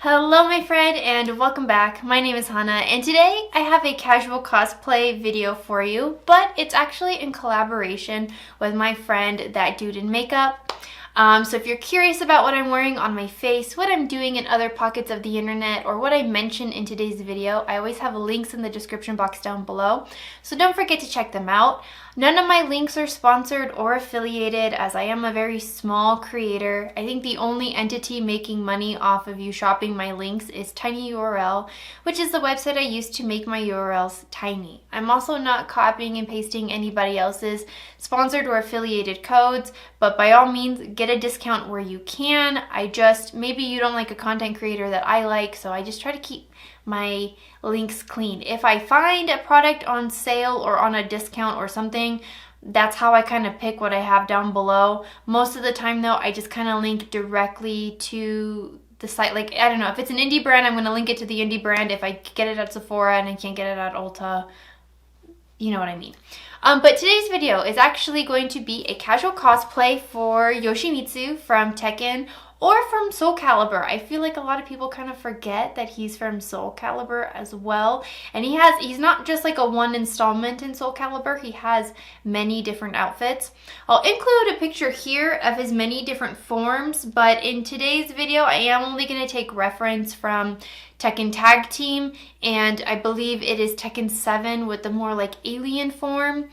Hello my friend and welcome back. My name is Hannah and today I have a casual cosplay video for you, but it's actually in collaboration with my friend ThatDudeinMakeup. So if you're curious about what I'm wearing on my face, what I'm doing in other pockets of the internet, or what I mention in today's video, I always have links in the description box down below, so don't forget to check them out. None of my links are sponsored or affiliated, as I am a very small creator. I think the only entity making money off of you shopping my links is TinyURL, which is the website I use to make my URLs tiny. I'm also not copying and pasting anybody else's sponsored or affiliated codes, but by all means, get a discount where you can. Maybe you don't like a content creator that I like, so I just try to keep my links clean. If I find a product on sale or on a discount or something, that's how I kind of pick what I have down below. Most of the time though, I just kind of link directly to the site. Like, I don't know, if it's an indie brand, I'm going to link it to the indie brand. If I get it at Sephora and I can't get it at Ulta, you know what I mean. But today's video is actually going to be a casual cosplay for Yoshimitsu from Tekken or from Soul Calibur. I feel like a lot of people kind of forget that he's from Soul Calibur as well. And he's not just like a one installment in Soul Calibur, he has many different outfits. I'll include a picture here of his many different forms, but in today's video I am only going to take reference from Tekken Tag Team, and I believe it is Tekken 7 with the more like alien form.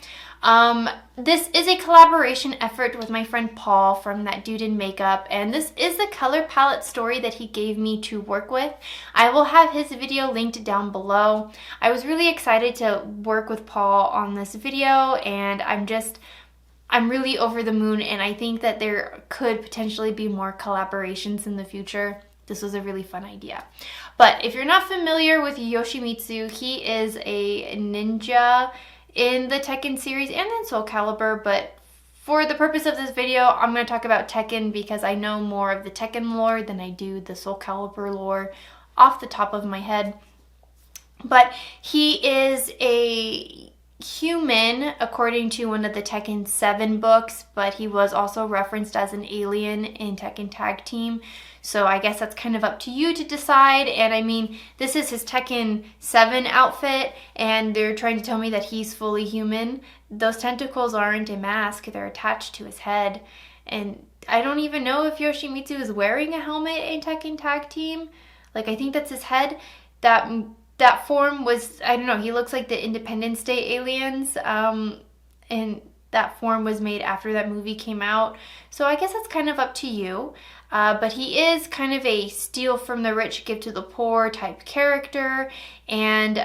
This is a collaboration effort with my friend Paul from ThatDudeinMakeup, and this is the color palette story that he gave me to work with. I will have his video linked down below. I was really excited to work with Paul on this video, and I'm really over the moon, and I think that there could potentially be more collaborations in the future. This was a really fun idea. But if you're not familiar with Yoshimitsu, he is a ninja in the Tekken series and in Soul Calibur, but for the purpose of this video, I'm going to talk about Tekken because I know more of the Tekken lore than I do the Soul Calibur lore off the top of my head. But he is a human according to one of the Tekken 7 books, but he was also referenced as an alien in Tekken Tag Team. So I guess that's kind of up to you to decide. And I mean, this is his Tekken 7 outfit, and they're trying to tell me that he's fully human. Those tentacles aren't a mask, they're attached to his head. And I don't even know if Yoshimitsu is wearing a helmet in Tekken Tag Team. Like, I think that's his head. That form was, I don't know, he looks like the Independence Day aliens. And that form was made after that movie came out. So I guess that's kind of up to you. But he is kind of a steal from the rich, give to the poor type character. And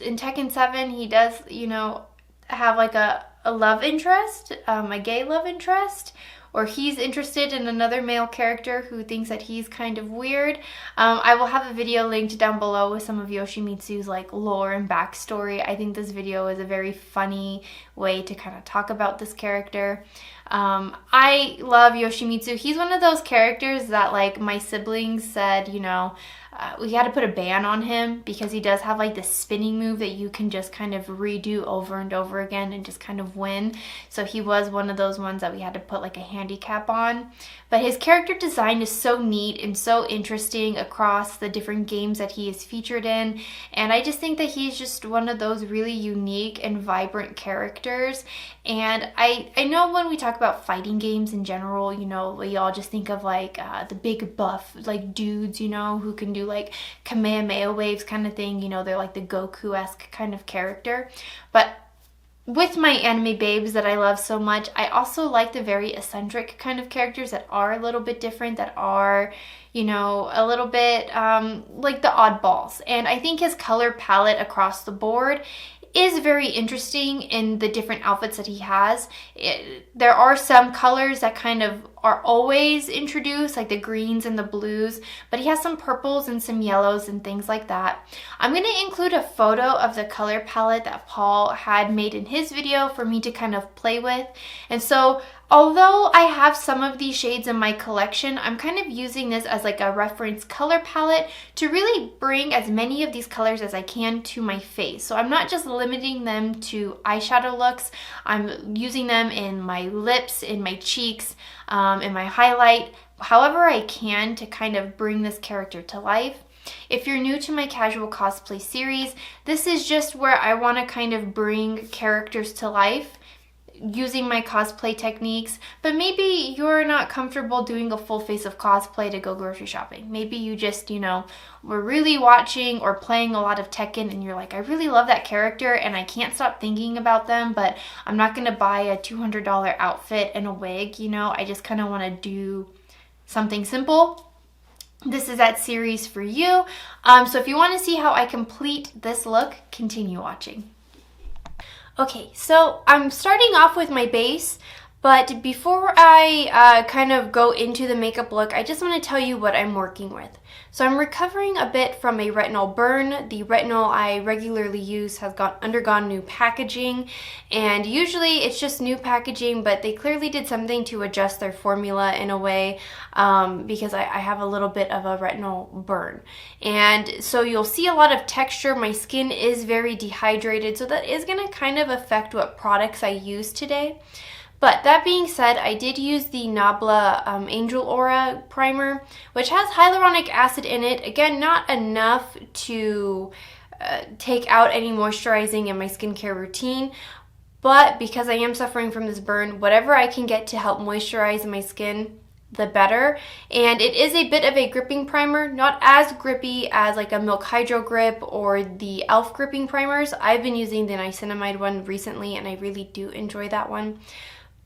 in Tekken 7, he does, you know, have like a love interest, a gay love interest. Or he's interested in another male character who thinks that he's kind of weird. I will have a video linked down below with some of Yoshimitsu's like lore and backstory. I think this video is a very funny way to kind of talk about this character. I love Yoshimitsu. He's one of those characters that like my siblings said, you know, we had to put a ban on him because he does have like this spinning move that you can just kind of redo over and over again and just kind of win. So he was one of those ones that we had to put like a handicap on. But his character design is so neat and so interesting across the different games that he is featured in. And I just think that he's just one of those really unique and vibrant characters. And I know when we talk about fighting games in general, you know, we all just think of like the big buff like dudes, you know, who can do like Kamehameha waves kind of thing. You know, they're like the Goku-esque kind of character. But with my anime babes that I love so much, I also like the very eccentric kind of characters that are a little bit different, that are, you know, a little bit like the oddballs. And I think his color palette across the board is very interesting in the different outfits that he has. There are some colors that kind of are always introduced, like the greens and the blues, but he has some purples and some yellows and things like that. I'm going to include a photo of the color palette that Paul had made in his video for me to kind of play with. And so although I have some of these shades in my collection, I'm kind of using this as like a reference color palette to really bring as many of these colors as I can to my face. So I'm not just limiting them to eyeshadow looks, I'm using them in my lips, in my cheeks, in my highlight however I can to kind of bring this character to life. If you're new to my casual cosplay series, this is just where I want to kind of bring characters to life using my cosplay techniques, but maybe you're not comfortable doing a full face of cosplay to go grocery shopping. Maybe you just, were really watching or playing a lot of Tekken and you're like, I really love that character and I can't stop thinking about them, but I'm not going to buy a $200 outfit and a wig, I just kind of want to do something simple. This is that series for you. So if you want to see how I complete this look, continue watching. Okay, so I'm starting off with my base, but before I kind of go into the makeup look, I just want to tell you what I'm working with. So I'm recovering a bit from a retinol burn. The retinol I regularly use has undergone new packaging, and usually it's just new packaging, but they clearly did something to adjust their formula in a way because I have a little bit of a retinol burn. And so you'll see a lot of texture. My skin is very dehydrated, so that is going to kind of affect what products I use today. But that being said, I did use the Nabla Angel Aura primer, which has hyaluronic acid in it. Again, not enough to take out any moisturizing in my skincare routine, but because I am suffering from this burn, whatever I can get to help moisturize my skin, the better. And it is a bit of a gripping primer, not as grippy as like a Milk Hydro Grip or the e.l.f. gripping primers. I've been using the niacinamide one recently and I really do enjoy that one.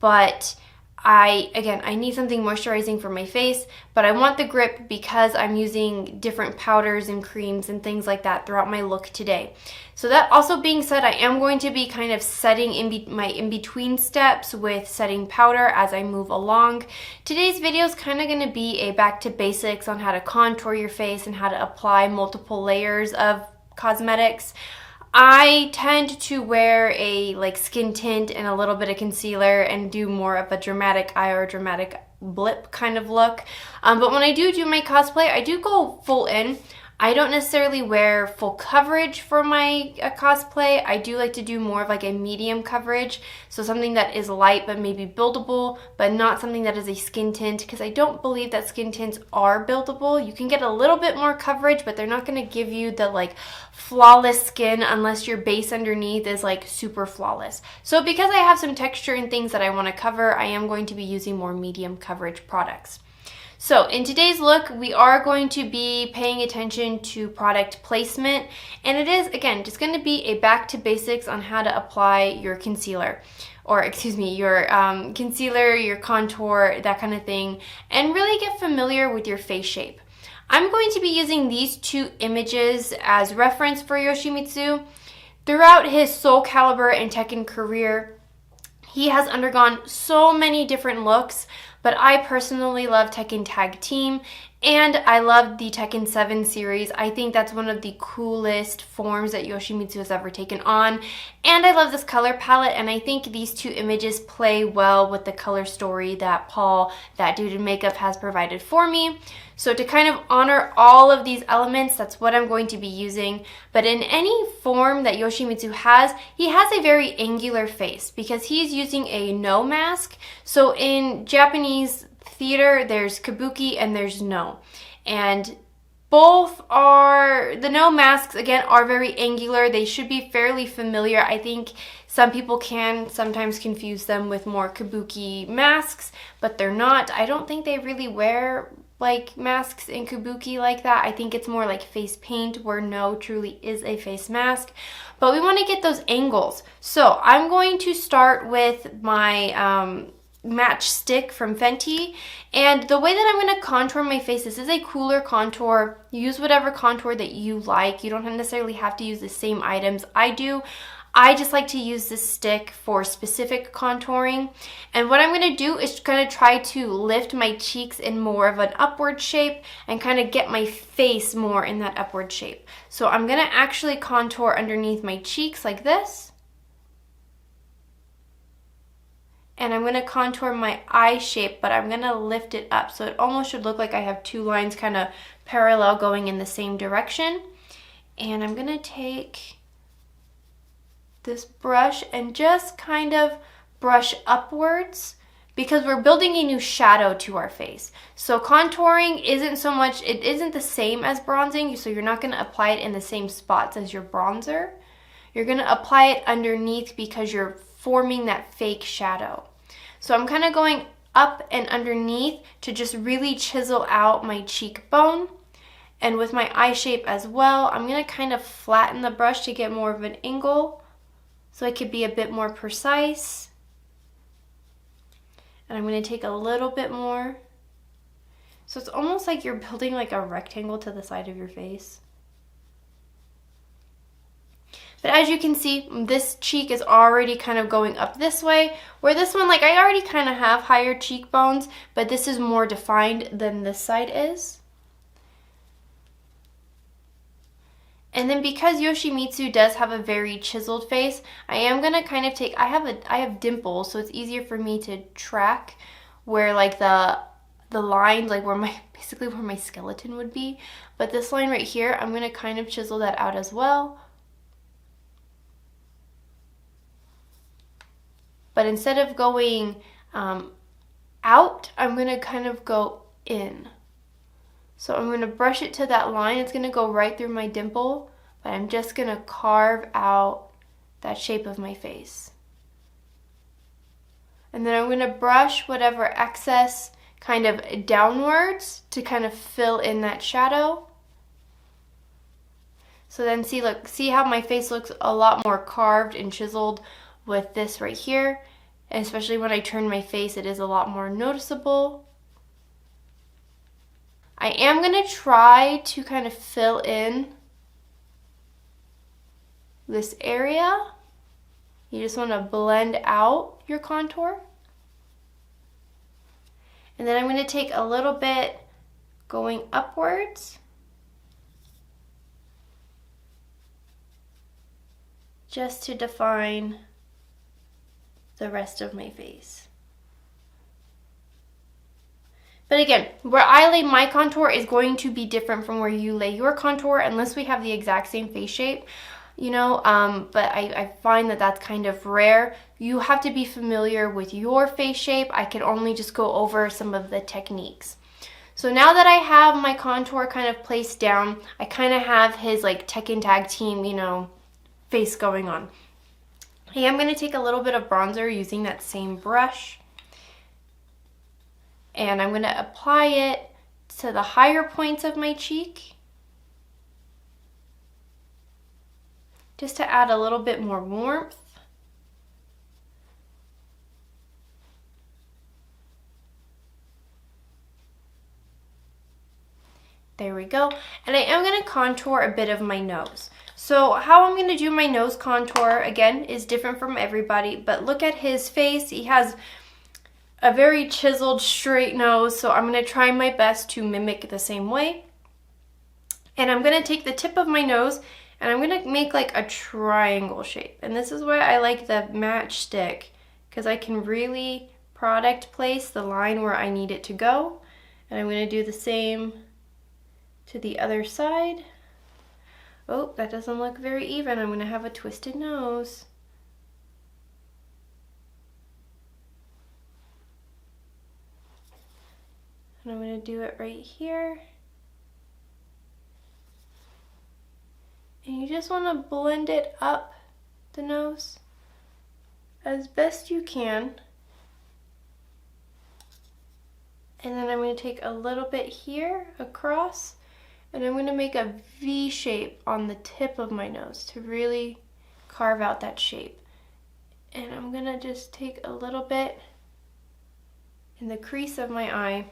But I need something moisturizing for my face, but I want the grip because I'm using different powders and creams and things like that throughout my look today. So that also being said, I am going to be kind of setting my in-between steps with setting powder as I move along. Today's video is kind of going to be a back to basics on how to contour your face and how to apply multiple layers of cosmetics. I tend to wear a skin tint and a little bit of concealer and do more of a dramatic eye or dramatic blip kind of look. But when I do my cosplay, I do go full in. I don't necessarily wear full coverage for my cosplay. I do like to do more of like a medium coverage. So something that is light but maybe buildable, but not something that is a skin tint, because I don't believe that skin tints are buildable. You can get a little bit more coverage, but they're not going to give you the flawless skin unless your base underneath is super flawless. So because I have some texture and things that I want to cover, I am going to be using more medium coverage products. So in today's look, we are going to be paying attention to product placement, and it is, again, just going to be a back to basics on how to apply your concealer, or excuse me, your concealer, your contour, that kind of thing, and really get familiar with your face shape. I'm going to be using these two images as reference for Yoshimitsu. Throughout his Soul Calibur and Tekken career, he has undergone so many different looks, but I personally love Tekken Tag Team, and I love the Tekken 7 series. I think that's one of the coolest forms that Yoshimitsu has ever taken on, and I love this color palette, and I think these two images play well with the color story that Paul, ThatDudeinMakeup, has provided for me. So to kind of honor all of these elements, that's what I'm going to be using. But in any form that Yoshimitsu has, he has a very angular face because he's using a no mask. So in Japanese theater, there's kabuki and there's no. And both are, the no masks, again, are very angular. They should be fairly familiar. I think some people can sometimes confuse them with more kabuki masks, but they're not. I don't think they really wear masks in kabuki like that. I think it's more like face paint, where no truly is a face mask. But we want to get those angles. So I'm going to start with my Match Stick from Fenty, and the way that I'm going to contour my face, this is a cooler contour. Use whatever contour that you like. You don't necessarily have to use the same items I do. I just like to use this stick for specific contouring, and what I'm going to do is kind of try to lift my cheeks in more of an upward shape and kind of get my face more in that upward shape. So I'm going to actually contour underneath my cheeks like this, and I'm going to contour my eye shape, but I'm going to lift it up so it almost should look like I have two lines kind of parallel going in the same direction. And I'm going to take this brush and just kind of brush upwards, because we're building a new shadow to our face. So contouring isn't so much, it isn't the same as bronzing, so you're not going to apply it in the same spots as your bronzer. You're going to apply it underneath because you're forming that fake shadow. So I'm kind of going up and underneath to just really chisel out my cheekbone. And with my eye shape as well, I'm going to kind of flatten the brush to get more of an angle so it could be a bit more precise. And I'm going to take a little bit more. So it's almost like you're building like a rectangle to the side of your face. But as you can see, this cheek is already kind of going up this way, where this one, like, I already kind of have higher cheekbones, but this is more defined than this side is. And then because Yoshimitsu does have a very chiseled face, I am going to kind of take, I have dimples, so it's easier for me to track where like the lines, like basically where my skeleton would be. But this line right here, I'm going to kind of chisel that out as well. But instead of going out, I'm going to kind of go in. So I'm going to brush it to that line. It's going to go right through my dimple, but I'm just going to carve out that shape of my face. And then I'm going to brush whatever excess kind of downwards to kind of fill in that shadow. So then see how my face looks a lot more carved and chiseled with this right here. And especially when I turn my face, it is a lot more noticeable. I am going to try to kind of fill in this area. You just want to blend out your contour. And then I'm going to take a little bit going upwards. Just to define the rest of my face. But again, where I lay my contour is going to be different from where you lay your contour unless we have the exact same face shape, you know, but I find that that's kind of rare. You have to be familiar with your face shape. I can only just go over some of the techniques. So now that I have my contour kind of placed down, I kind of have his like Tekken tag team, you know, face going on. I am going to take a little bit of bronzer using that same brush. And I'm going to apply it to the higher points of my cheek. Just to add a little bit more warmth. There we go. And I am going to contour a bit of my nose. So how I'm going to do my nose contour, again, is different from everybody. But look at his face. He has a very chiseled, straight nose. So I'm going to try my best to mimic the same way. And I'm going to take the tip of my nose and I'm going to make like a triangle shape. And this is why I like the matchstick, because I can really product place the line where I need it to go. And I'm going to do the same to the other side. Oh, that doesn't look very even. I'm going to have a twisted nose. And I'm going to do it right here. And you just want to blend it up the nose as best you can. And then I'm going to take a little bit here across. And I'm going to make a V shape on the tip of my nose to really carve out that shape. And I'm going to just take a little bit in the crease of my eye.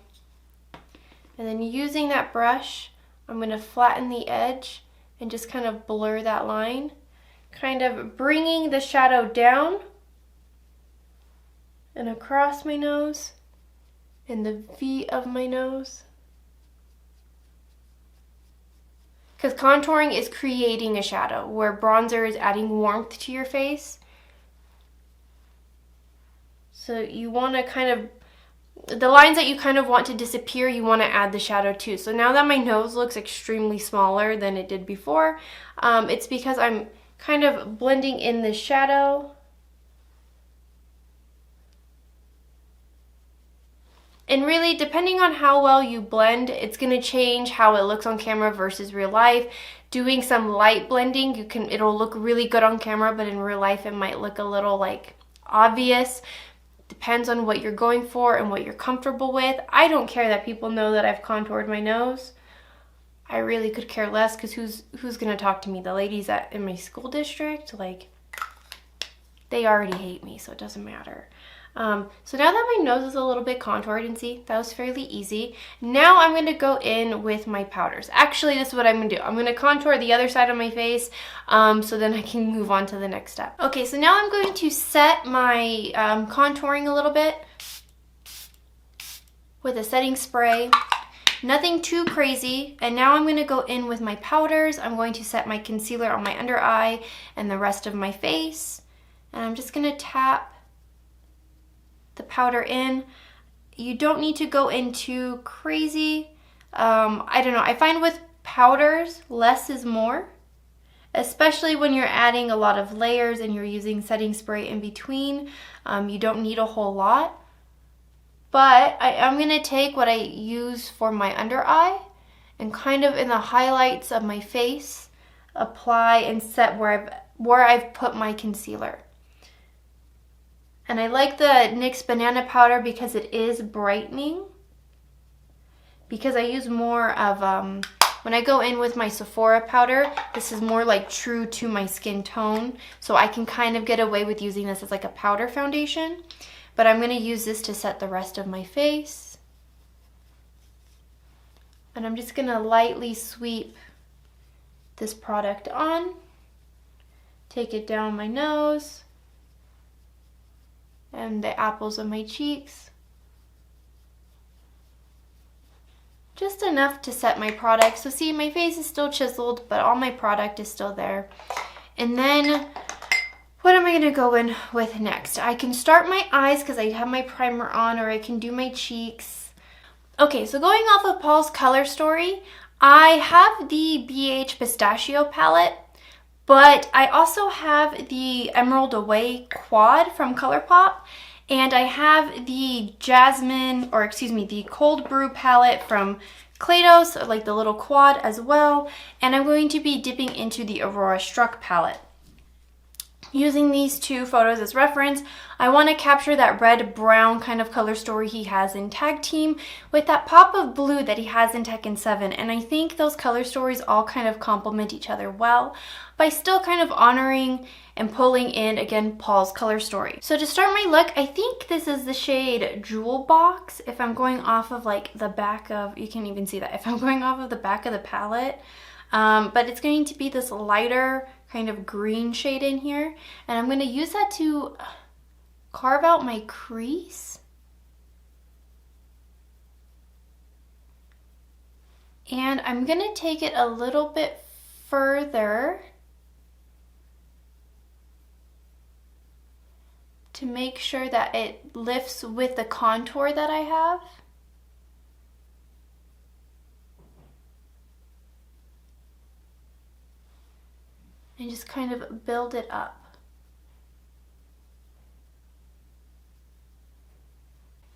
And then using that brush, I'm going to flatten the edge and just kind of blur that line. Kind of bringing the shadow down and across my nose and the V of my nose. Because contouring is creating a shadow, where bronzer is adding warmth to your face. So you want to kind of, the lines that you kind of want to disappear, you want to add the shadow too. So now that my nose looks extremely smaller than it did before, it's because I'm kind of blending in the shadow. And really, depending on how well you blend, it's going to change how it looks on camera versus real life. Doing some light blending, it'll look really good on camera, but in real life it might look a little like obvious. Depends on what you're going for and what you're comfortable with. I don't care that people know that I've contoured my nose. I really could care less, because who's going to talk to me? The ladies in my school district? Like, they already hate me, so it doesn't matter. So now that my nose is a little bit contoured, and see, that was fairly easy. Now I'm going to go in with my powders. Actually, this is what I'm going to do. I'm going to contour the other side of my face, so then I can move on to the next step. Okay, so now I'm going to set my contouring a little bit with a setting spray. Nothing too crazy. And now I'm going to go in with my powders. I'm going to set my concealer on my under eye and the rest of my face. And I'm just going to tap the powder in. You don't need to go in too crazy. I don't know. I find with powders, less is more, especially when you're adding a lot of layers and you're using setting spray in between. You don't need a whole lot. But I'm going to take what I use for my under eye and kind of in the highlights of my face, apply and set where I've put my concealer. And I like the NYX banana powder because it is brightening. Because I use more of, when I go in with my Sephora powder, this is more like true to my skin tone. So I can kind of get away with using this as like a powder foundation. But I'm going to use this to set the rest of my face. And I'm just going to lightly sweep this product on. Take it down my nose and the apples of my cheeks. Just enough to set my product. So see, my face is still chiseled, but all my product is still there. And then, what am I going to go in with next? I can start my eyes because I have my primer on, or I can do my cheeks. Okay, so going off of Paul's Color Story, I have the BH Pistachio palette, but I also have the Emerald Away Quad from ColourPop, and I have the the Cold Brew palette from Kaleidos, like the little quad as well, and I'm going to be dipping into the Aurora Struck palette. Using these two photos as reference, I want to capture that red-brown kind of color story he has in Tag Team with that pop of blue that he has in Tekken 7. And I think those color stories all kind of complement each other well by still kind of honoring and pulling in, again, Paul's Color Story. So to start my look, I think this is the shade Jewel Box. If I'm going off of like the back of, you can't even see that, if I'm going off of the back of the palette. But it's going to be this lighter kind of green shade in here, and I'm going to use that to carve out my crease. And I'm going to take it a little bit further to make sure that it lifts with the contour that I have. And just kind of build it up.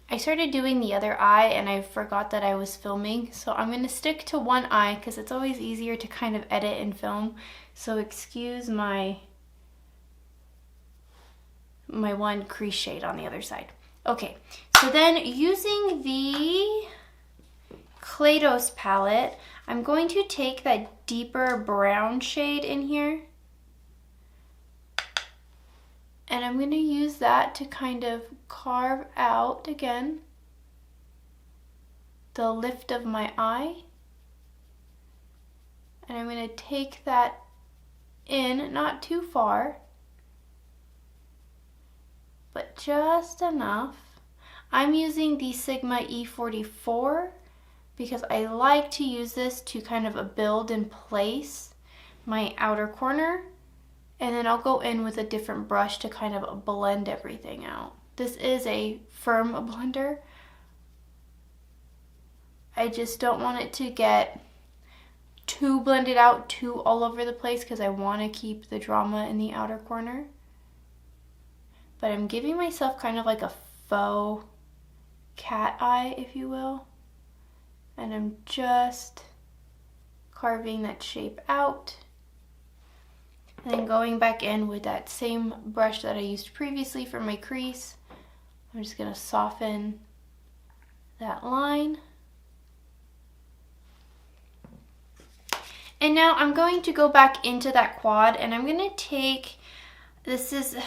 I started doing the other eye and I forgot that I was filming, so I'm going to stick to one eye because it's always easier to kind of edit and film. So excuse my one crease shade on the other side. Okay, so then using the Kaleidos palette, I'm going to take that deeper brown shade in here. And I'm going to use that to kind of carve out, again, the lift of my eye. And I'm going to take that in, not too far, but just enough. I'm using the Sigma E44 because I like to use this to kind of build in place my outer corner. And then I'll go in with a different brush to kind of blend everything out. This is a firm blender. I just don't want it to get too blended out, too all over the place, because I want to keep the drama in the outer corner. But I'm giving myself kind of like a faux cat eye, if you will. And I'm just carving that shape out. And then going back in with that same brush that I used previously for my crease. I'm just gonna soften that line. And now I'm going to go back into that quad and I'm gonna take, this is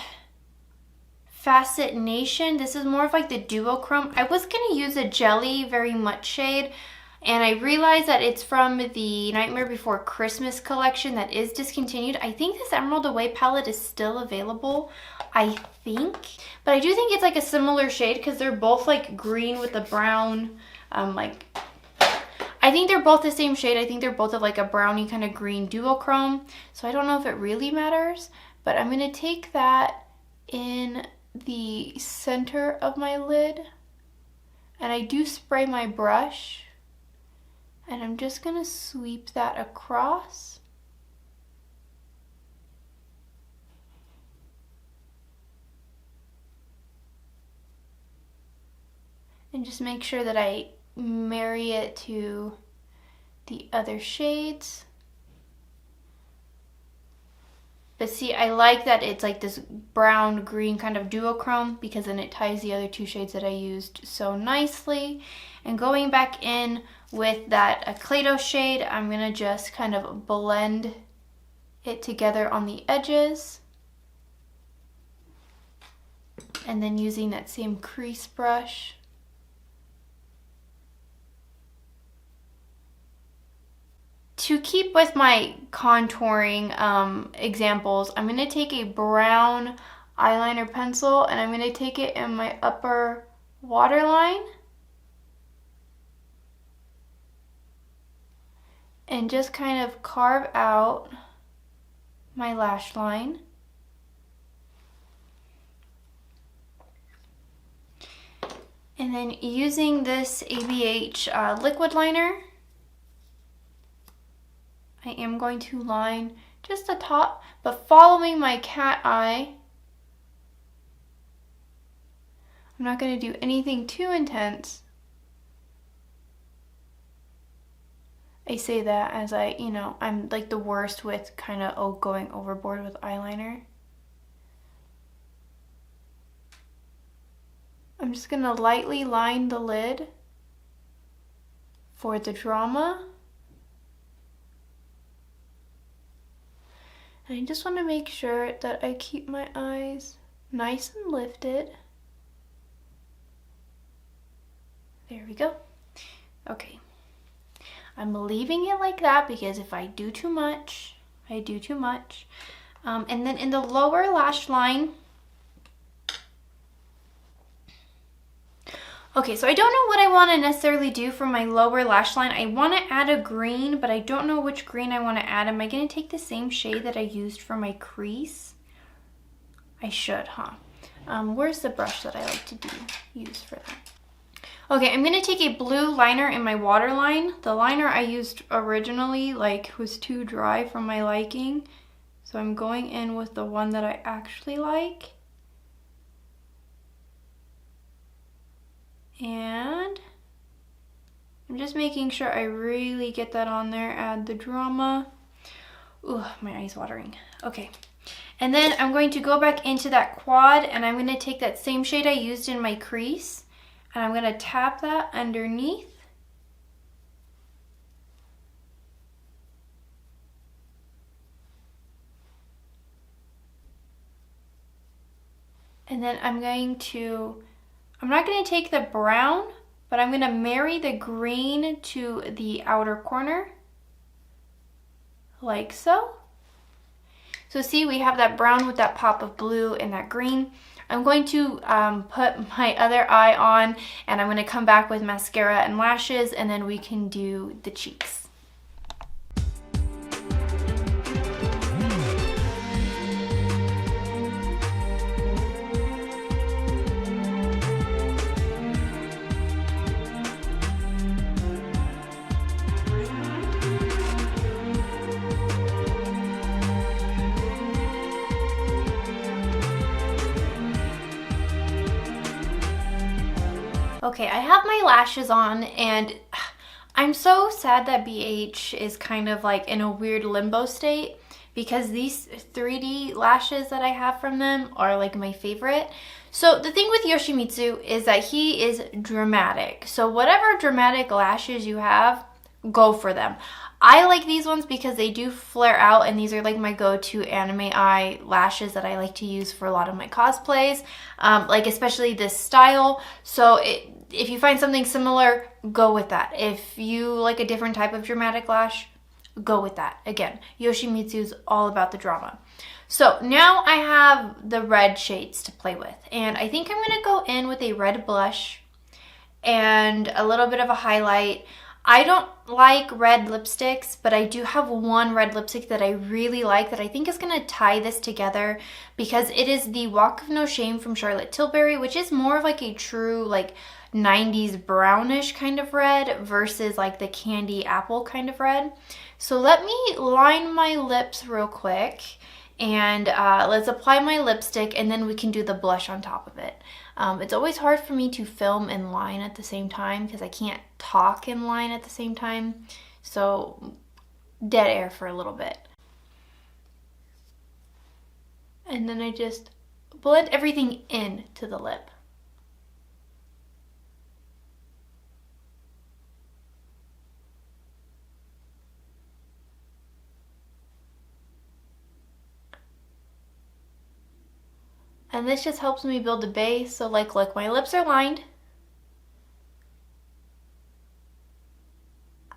Facet Nation. This is more of like the duochrome. I was gonna use a Jelly Very Much shade, and I realized that it's from the Nightmare Before Christmas collection that is discontinued. I think this Emerald Away palette is still available, I think. But I do think it's like a similar shade because they're both like green with the brown, I think they're both the same shade. I think they're both of like a brownie kind of green duochrome. So I don't know if it really matters, but I'm gonna take that in the center of my lid. And I do spray my brush. And I'm just gonna sweep that across. And just make sure that I marry it to the other shades. But see, I like that it's like this brown green kind of duochrome because then it ties the other two shades that I used so nicely. And going back in with that Play-Doh shade, I'm gonna just kind of blend it together on the edges. And then using that same crease brush. To keep with my contouring examples, I'm going to take a brown eyeliner pencil and I'm going to take it in my upper waterline and just kind of carve out my lash line. And then using this ABH Liquid Liner, I am going to line just the top, but following my cat eye. I'm not going to do anything too intense. I say that as I'm like the worst with kind of going overboard with eyeliner. I'm just going to lightly line the lid for the drama. And I just want to make sure that I keep my eyes nice and lifted. There we go. Okay. I'm leaving it like that because if I do too much, I do too much. And then in the lower lash line, okay, so I don't know what I want to necessarily do for my lower lash line. I want to add a green, but I don't know which green I want to add. Am I going to take the same shade that I used for my crease? I should, huh? Where's the brush that I like to use for that? Okay, I'm going to take a blue liner in my waterline. The liner I used originally was too dry for my liking. So I'm going in with the one that I actually like. And I'm just making sure I really get that on there, add the drama. Ooh, my eye's watering. Okay. And then I'm going to go back into that quad and I'm going to take that same shade I used in my crease and I'm going to tap that underneath. And then I'm not going to take the brown, but I'm going to marry the green to the outer corner, like so. So see, we have that brown with that pop of blue and that green. I'm going to put my other eye on, and I'm going to come back with mascara and lashes, and then we can do the cheeks. Okay, I have my lashes on, and I'm so sad that BH is kind of like in a weird limbo state, because these 3D lashes that I have from them are like my favorite. So the thing with Yoshimitsu is that he is dramatic. So whatever dramatic lashes you have, go for them. I like these ones because they do flare out, and these are like my go-to anime eye lashes that I like to use for a lot of my cosplays, like especially this style. So if you find something similar, go with that. If you like a different type of dramatic lash, go with that. Again, Yoshimitsu is all about the drama. So now I have the red shades to play with, and I think I'm going to go in with a red blush and a little bit of a highlight. I don't like red lipsticks, but I do have one red lipstick that I really like that I think is going to tie this together, because it is the Walk of No Shame from Charlotte Tilbury, which is more of like a true like 90s brownish kind of red versus like the candy apple kind of red. So let me line my lips real quick, and let's apply my lipstick, and then we can do the blush on top of it. It's always hard for me to film and line at the same time because I can't talk and line at the same time. So dead air for a little bit. And then I just blend everything in to the lip. And this just helps me build a base. So like, look, my lips are lined.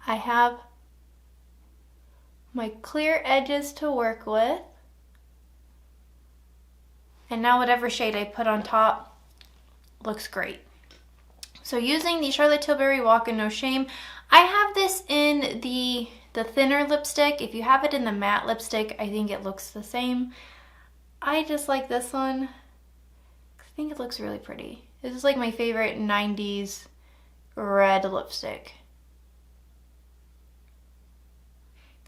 I have my clear edges to work with. And now whatever shade I put on top looks great. So using the Charlotte Tilbury Walk of No Shame, I have this in the thinner lipstick. If you have it in the matte lipstick, I think it looks the same. I just like this one. I think it looks really pretty. This is like my favorite 90s red lipstick.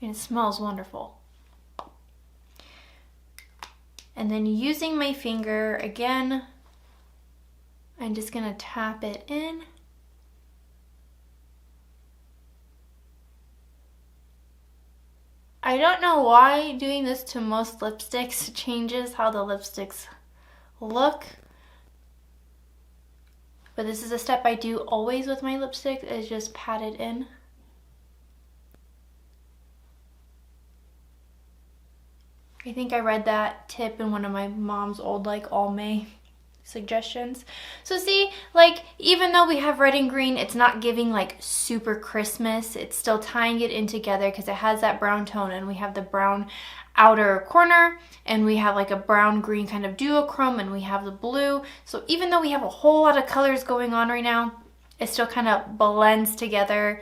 And it smells wonderful. And then using my finger again, I'm just gonna tap it in. I don't know why doing this to most lipsticks changes how the lipsticks look. But this is a step I do always with my lipstick, is just pat it in. I think I read that tip in one of my mom's old like all May suggestions. So see, like even though we have red and green, it's not giving like super Christmas. It's still tying it in together because it has that brown tone, and we have the brown outer corner, and we have like a brown green kind of duochrome, and we have the blue. So even though we have a whole lot of colors going on right now, it still kind of blends together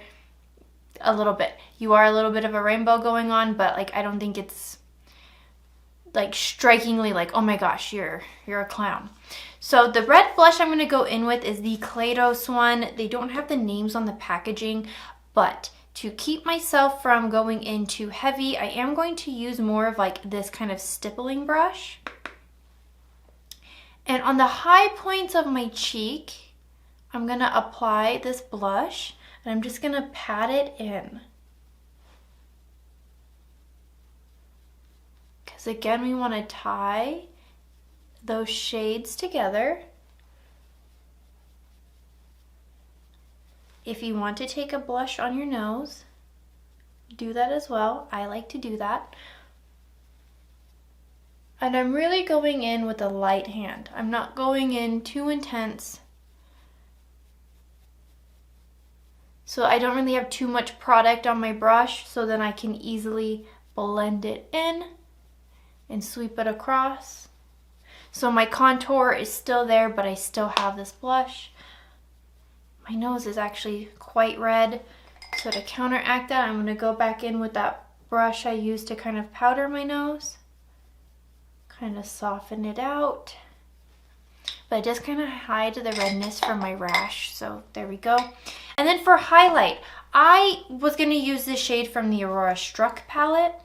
a little bit. You are a little bit of a rainbow going on, but like I don't think it's like strikingly like, oh my gosh, you're a clown. So the red blush I'm going to go in with is the Kaleidos one. They don't have the names on the packaging, but to keep myself from going in too heavy, I am going to use more of like this kind of stippling brush. And on the high points of my cheek, I'm going to apply this blush, and I'm just going to pat it in. Because again, we want to tie those shades together. If you want to take a blush on your nose, do that as well. I like to do that. And I'm really going in with a light hand. I'm not going in too intense, so I don't really have too much product on my brush, so then I can easily blend it in and sweep it across. So my contour is still there, but I still have this blush. My nose is actually quite red, so to counteract that, I'm going to go back in with that brush I used to kind of powder my nose. Kind of soften it out. But just kind of hide the redness from my rash, so there we go. And then for highlight, I was going to use this shade from the Aurora Struck palette,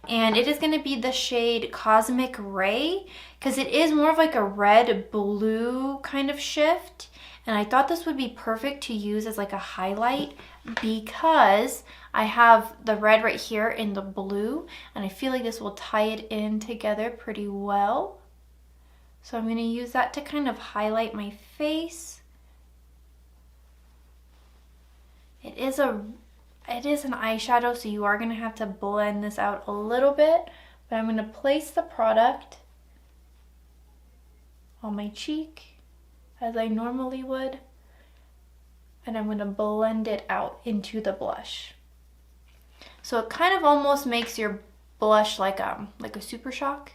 and it is going to be the shade Cosmic Ray, because it is more of like a red-blue kind of shift. And I thought this would be perfect to use as like a highlight because I have the red right here in the blue, and I feel like this will tie it in together pretty well. So I'm going to use that to kind of highlight my face. It is an eyeshadow, so you are going to have to blend this out a little bit, but I'm going to place the product on my cheek as I normally would, and I'm going to blend it out into the blush. So it kind of almost makes your blush like a super shock.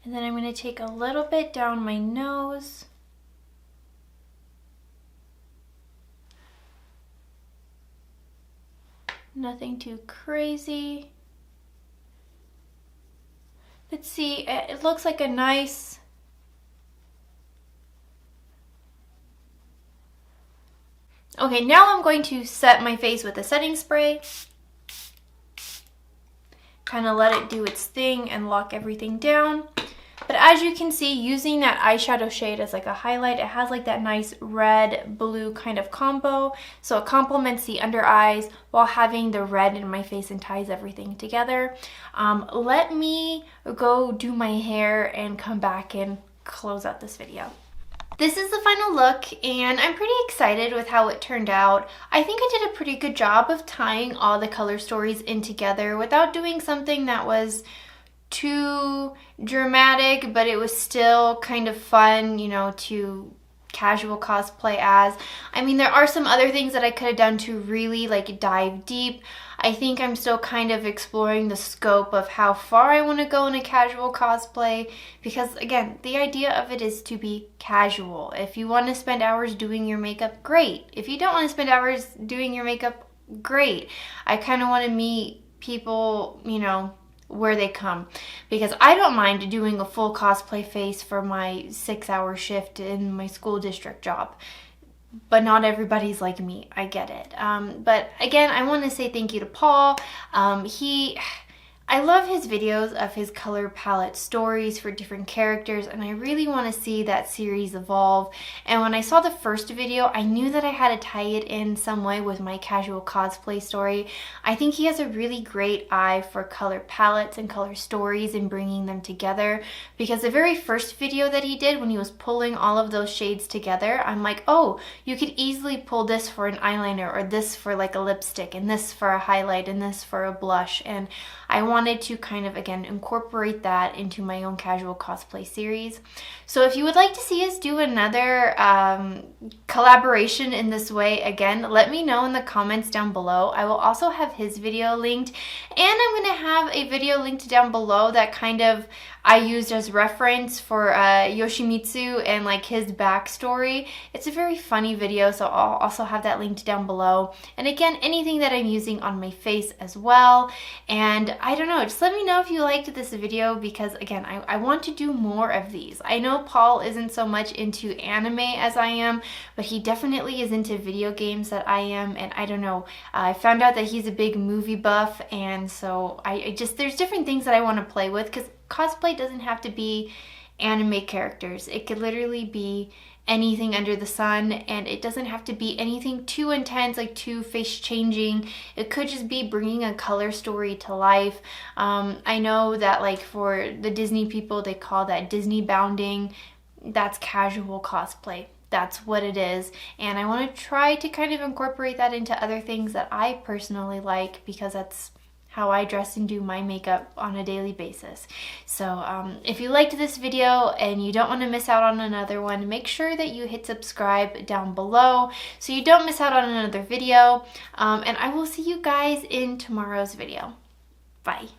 And then I'm going to take a little bit down my nose. Nothing too crazy. But see, it looks like a nice Okay, now I'm going to set my face with a setting spray. Kind of let it do its thing and lock everything down. But as you can see, using that eyeshadow shade as like a highlight, it has like that nice red blue kind of combo. So it complements the under eyes while having the red in my face and ties everything together. Let me go do my hair and come back and close out this video. This is the final look, and I'm pretty excited with how it turned out. I think I did a pretty good job of tying all the color stories in together without doing something that was too dramatic, but it was still kind of fun, you know, to casual cosplay as. I mean, there are some other things that I could have done to really like dive deep. I think I'm still kind of exploring the scope of how far I want to go in a casual cosplay, because again, the idea of it is to be casual. If you want to spend hours doing your makeup, great. If you don't want to spend hours doing your makeup, great. I kind of want to meet people, you know, where they come, because I don't mind doing a full cosplay face for my 6-hour shift in my school district job. But not everybody's like me. I get it. But again, I want to say thank you to Paul. I love his videos of his color palette stories for different characters, and I really want to see that series evolve. And when I saw the first video, I knew that I had to tie it in some way with my casual cosplay story. I think he has a really great eye for color palettes and color stories and bringing them together, because the very first video that he did when he was pulling all of those shades together, I'm like, oh, you could easily pull this for an eyeliner, or this for like a lipstick, and this for a highlight, and this for a blush. And I wanted to kind of, again, incorporate that into my own casual cosplay series. So if you would like to see us do another collaboration in this way, again, let me know in the comments down below. I will also have his video linked, and I'm going to have a video linked down below that kind of I used as reference for Yoshimitsu and like his backstory. It's a very funny video, so I'll also have that linked down below. And again, anything that I'm using on my face as well. And I don't know, just let me know if you liked this video, because again, I want to do more of these. I know Paul isn't so much into anime as I am, but he definitely is into video games that I am. And I don't know, I found out that he's a big movie buff, and so there's different things that I want to play with, because cosplay doesn't have to be anime characters. It could literally be anything under the sun, and it doesn't have to be anything too intense, like too face changing. It could just be bringing a color story to life. I know that like for the Disney people, they call that Disney bounding. That's casual cosplay. That's what it is, and I want to try to kind of incorporate that into other things that I personally like, because that's how I dress and do my makeup on a daily basis. So if you liked this video and you don't want to miss out on another one, make sure that you hit subscribe down below so you don't miss out on another video. And I will see you guys in tomorrow's video. Bye.